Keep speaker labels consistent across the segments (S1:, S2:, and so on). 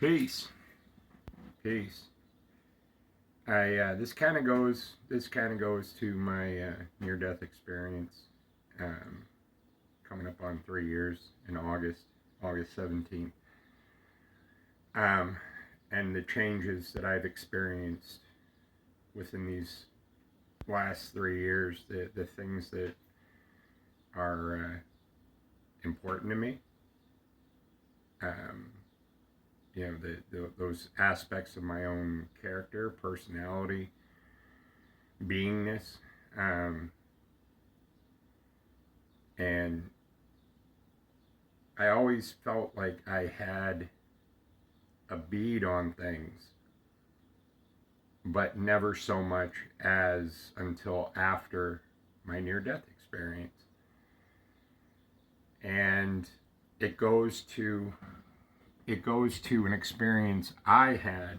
S1: Peace, peace. I this kind of goes to my near-death experience. Um, Coming up on 3 years in August 17th, um, and the changes that I've experienced within these last 3 years, the things that are important to me. Um, those aspects of my own character, personality, beingness, um, and I always felt like I had a bead on things, but never so much as until after my near-death experience. And it goes to an experience I had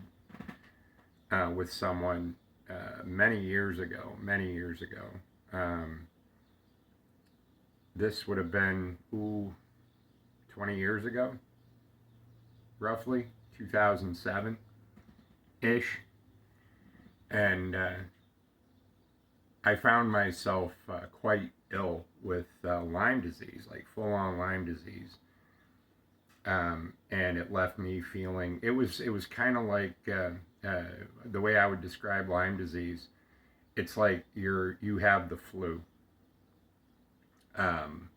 S1: with someone many years ago. Um, this would have been 20 years ago, roughly 2007 ish, and I found myself quite ill with Lyme disease, like full-on Lyme disease. And it left me feeling it was kind of like the way I would describe Lyme disease. It's like you have the flu. Um,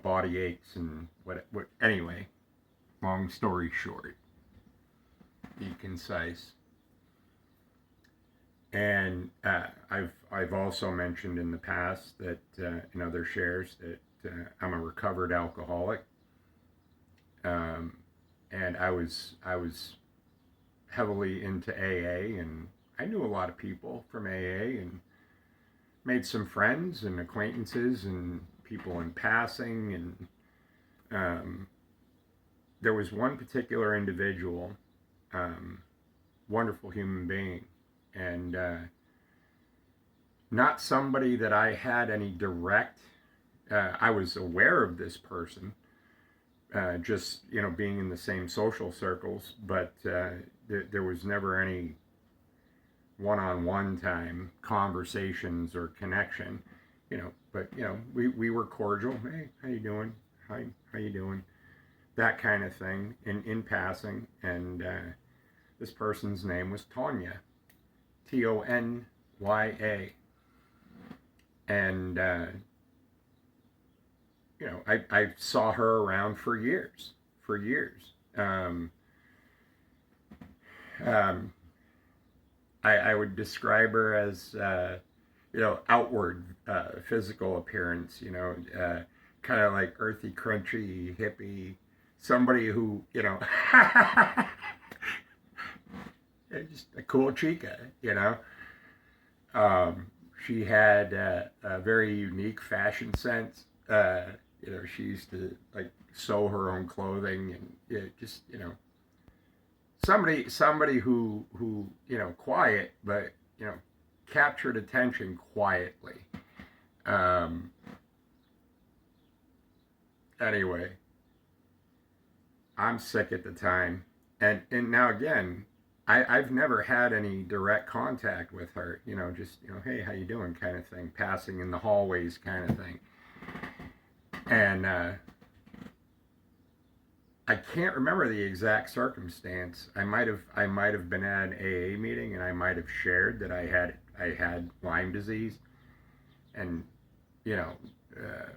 S1: Body aches and what. Anyway, long story short, be concise. And I've also mentioned in the past that in other shares that I'm a recovered alcoholic. Um, and I was heavily into AA, and I knew a lot of people from AA, and made some friends and acquaintances and people in passing. And um, there was one particular individual, wonderful human being, and not somebody that I had any direct. I was aware of this person, just being in the same social circles, but there was never any one-on-one time conversations or connection. But we were cordial. Hey, how you doing? Hi, how you doing? That kind of thing in passing. And this person's name was Tonya, Tonya, and I saw her around for years, for years. Um, I would describe her as, outward physical appearance, kind of like earthy, crunchy, hippie, somebody who, just a cool chica. Um, she had a very unique fashion sense. She used to like sew her own clothing, and just somebody who quiet, but captured attention quietly. Um, anyway, I'm sick at the time, and now again, I've never had any direct contact with her. Just hey, how you doing, kind of thing, passing in the hallways, kind of thing. And I can't remember the exact circumstance. I might have been at an AA meeting, and I might have shared that I had Lyme disease, and you know, uh,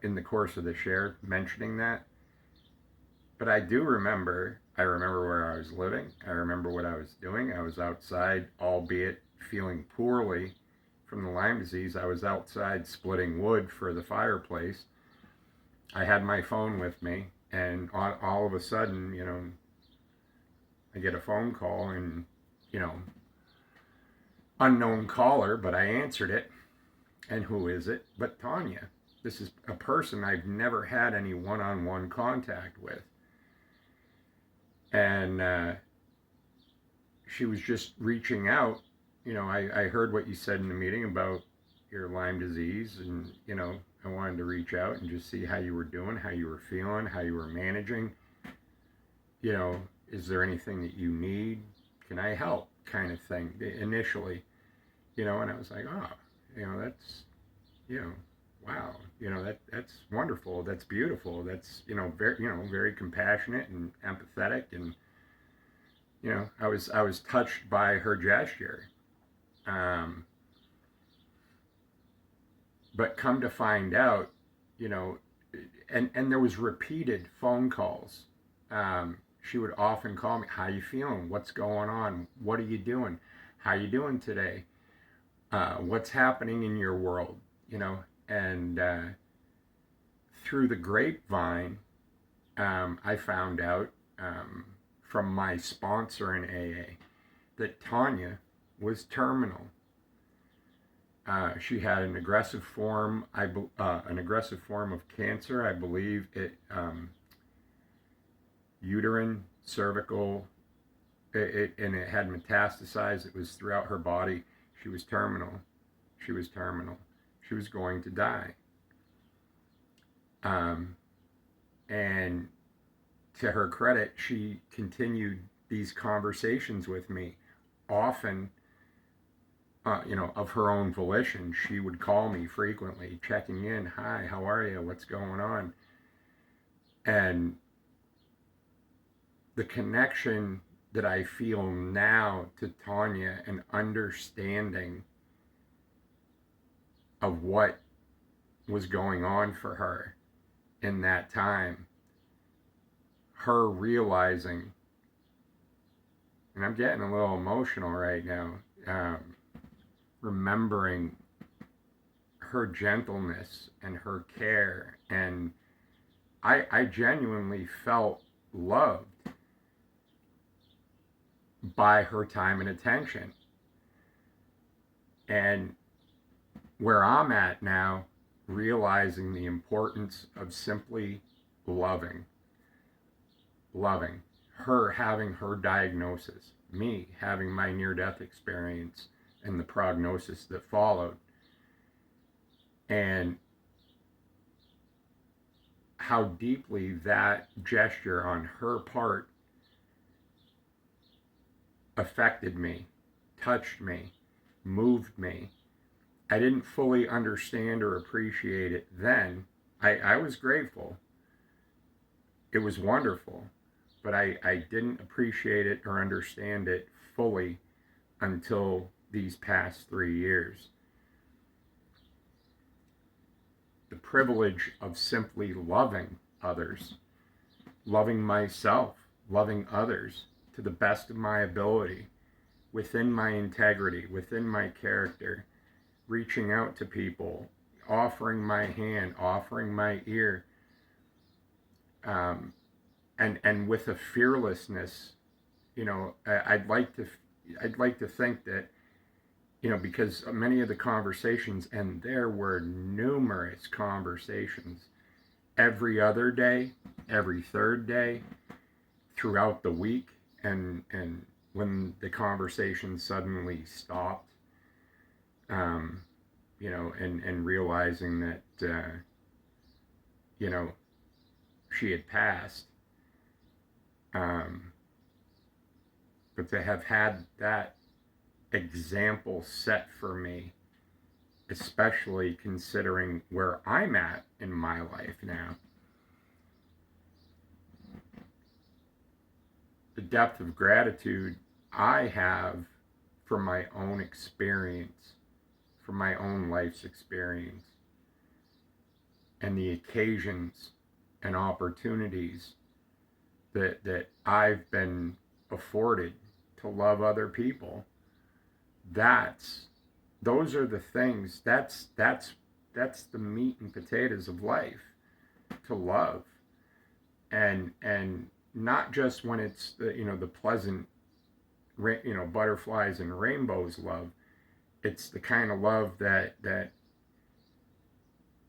S1: in the course of the share mentioning that. But I do remember. I remember where I was living. I remember what I was doing. I was outside, albeit feeling poorly from the Lyme disease. I was outside splitting wood for the fireplace. I had my phone with me, and all of a sudden, I get a phone call, and you know, unknown caller, but I answered it. And who is it but Tonya? This is a person I've never had any one-on-one contact with. And she was just reaching out. I heard what you said in the meeting about your Lyme disease, and, I wanted to reach out and just see how you were doing, how you were feeling, how you were managing, is there anything that you need? Can I help? Kind of thing initially, and I was like, oh, that's, you know, wow, that's wonderful. That's beautiful. That's, very compassionate and empathetic. And, I was touched by her gesture. Um, but come to find out, you know, and there was repeated phone calls. She would often call me, how you feeling? What's going on? What are you doing? How you doing today? What's happening in your world? And through the grapevine, I found out from my sponsor in AA that Tonya was terminal. She had an aggressive form, an aggressive form of cancer. I believe it, uterine, cervical, and it had metastasized. It was throughout her body. She was terminal. She was terminal. She was going to die. And to her credit, she continued these conversations with me, often, of her own volition. She would call me frequently, checking in. Hi, how are you? What's going on? And the connection that I feel now to Tonya and understanding of what was going on for her in that time, her realizing, and I'm getting a little emotional right now, remembering her gentleness and her care, and I genuinely felt loved by her time and attention. And where I'm at now, realizing the importance of simply loving her, having her diagnosis, me having my near-death experience and the prognosis that followed, and how deeply that gesture on her part affected me, touched me, moved me. I didn't fully understand or appreciate it then. I was grateful. It was wonderful. But I didn't appreciate it or understand it fully until these past 3 years. The privilege of simply loving others, loving myself, loving others to the best of my ability, within my integrity, within my character, reaching out to people, offering my hand, offering my ear, and with a fearlessness. I'd like to think that, because many of the conversations, and there were numerous conversations every other day, every third day, throughout the week, and when the conversation suddenly stopped, and realizing that, she had passed, but to have had that example set for me, especially considering where I'm at in my life now, the depth of gratitude I have for my own experience, for my own life's experience, and the occasions and opportunities that I've been afforded to love other people. Those are the things, that's the meat and potatoes of life, to love. And not just when it's the pleasant, butterflies and rainbows love. It's the kind of love that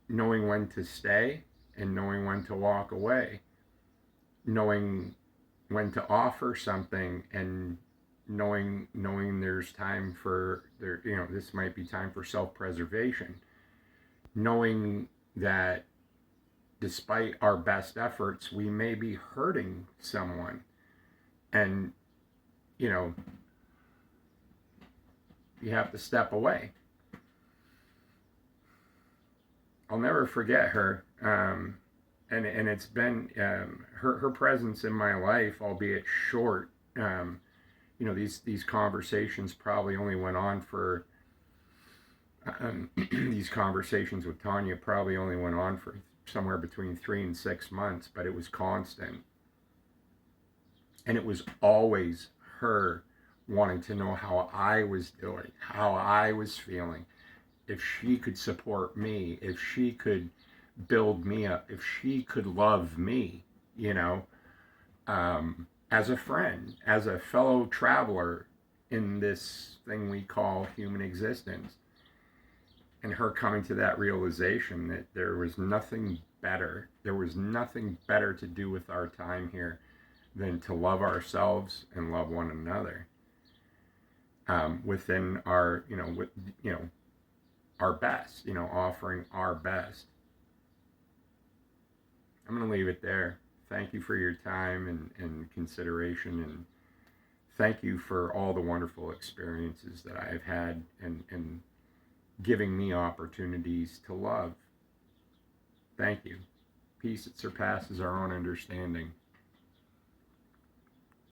S1: knowing when to stay and knowing when to walk away, knowing when to offer something, and knowing there's time for this might be time for self-preservation, knowing that despite our best efforts, we may be hurting someone, And, you know, you have to step away. I'll never forget her. And it's been her presence in my life, albeit short. These conversations probably only went on for these conversations with Tonya probably only went on for somewhere between 3 and 6 months, but it was constant, and it was always her wanting to know how I was doing, how I was feeling, if she could support me, if she could build me up, if she could love me, you know, as a friend, as a fellow traveler in this thing we call human existence. And her coming to that realization that there was nothing better, to do with our time here than to love ourselves and love one another, within our, our best, offering our best. I'm going to leave it there. Thank you for your time and consideration, and thank you for all the wonderful experiences that I've had, and giving me opportunities to love. Thank you. Peace that surpasses our own understanding.